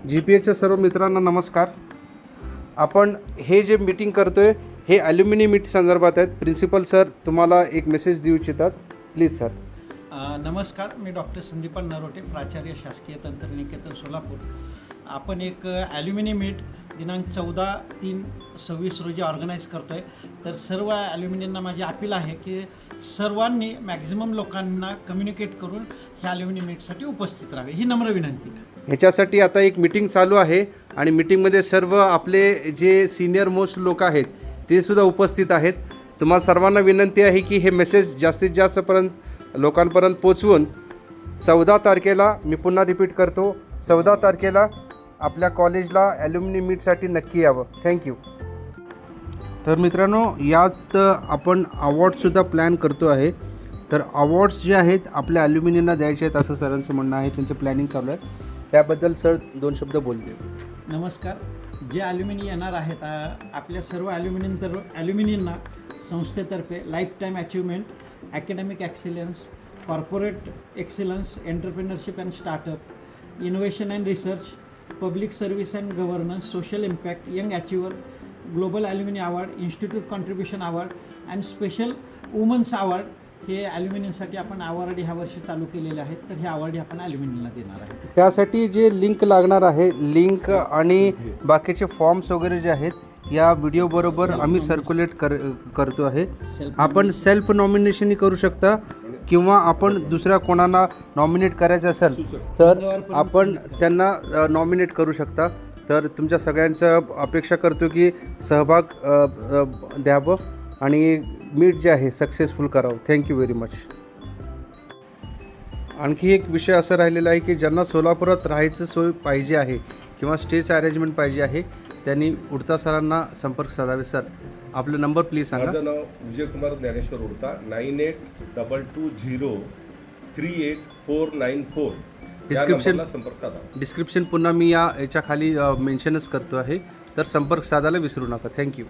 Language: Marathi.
GPHच्या सर्व मित्रांना नमस्कार. आपण हे जे मीटिंग करतोय हे ॲल्युमिनी मीट संदर्भात आहेत. प्रिन्सिपल सर तुम्हाला एक मेसेज देऊ इच्छितात. Please sir. नमस्कार, मी डॉक्टर संदीपान नरोटे, प्राचार्य शासकीय तंत्रनिकेतन सोलापूर. आपण एक ॲल्युमिनी मीट दिनांक 14/3/26 रोजी ऑर्गनाईज करतो आहे. तर सर्व ॲल्युमिनियनना माझी अपील आहे की सर्वांनी मॅक्झिमम लोकांना कम्युनिकेट करून ह्या ॲल्युमिनी मीटसाठी उपस्थित राहावे, ही नम्र विनंती. ह्याच्यासाठी आता एक मीटिंग चालू आहे आणि मीटिंगमध्ये सर्व आपले जे सिनियर मोस्ट लोक आहेत ते सुद्धा उपस्थित आहेत. तुम्हाला सर्वांना विनंती आहे की हे मेसेज जास्तीत जास्तपर्यंत लोकांपर्यंत पोचवून 14 तारखेला, मी पुन्हा रिपीट करतो, 14 तारखेला आपल्या कॉलेजला ॲल्युमिनी मीटसाठी नक्की यावं. थँक्यू. तर मित्रांनो, यात आपण अवॉर्डसुद्धा प्लॅन करतो आहे. तर अवॉर्ड्स जे आहेत आपल्या ॲल्युमिनियनला द्यायचे आहेत असं सरांचं म्हणणं आहे. त्यांचं प्लॅनिंग चालू आहे. त्याबद्दल सर 2 शब्द बोलते. नमस्कार. जे ॲल्युमिनी येणार आहेत, आपल्या सर्व ॲल्युमिनियनना संस्थेतर्फे life time achievement, academic excellence, corporate excellence, entrepreneurship and startup, innovation and research, public service and governance, social impact, young achiever, global alumni award, institute contribution award and special women's award हे ॲल्युमिनियनसाठी आपण अवॉर्ड ह्या वर्षी चालू केलेले आहेत. तर हे अवॉर्ड आपण ॲल्युमिनियनला देणार आहे. त्यासाठी जे लिंक लागणार आहे, लिंक आणि बाकीचे फॉर्म्स वगैरे जे आहेत या व्हिडिओबरोबर आम्ही सर्क्युलेट करतो आहे. आपण सेल्फ नॉमिनेशनही करू शकता किंवा आपण दुसऱ्या कोणाला नॉमिनेट करायचं असेल तर आपण त्यांना नॉमिनेट करू शकता. तर तुमच्या सगळ्यांचं अपेक्षा करतो की सहभाग द्यावं आणि मीट जे आहे सक्सेसफुल करावं. Thank you very much. आणखी एक विषय असा राहिलेला आहे की ज्यांना सोलापुरात राहायचं सोय पाहिजे आहे किंवा स्टेज अरेंजमेंट पाहिजे आहे त्यांनी उडता सरांना संपर्क साधावे. सर, आपलं नंबर प्लीज सांगा. माझं नाव विजयकुमार ज्ञानेश्वर उडता, 9822038494. डिस्क्रिप्शन पुन्हा मी याच्या खाली मेन्शनच करतो आहे. तर संपर्क साधायला विसरू नका. थँक्यू.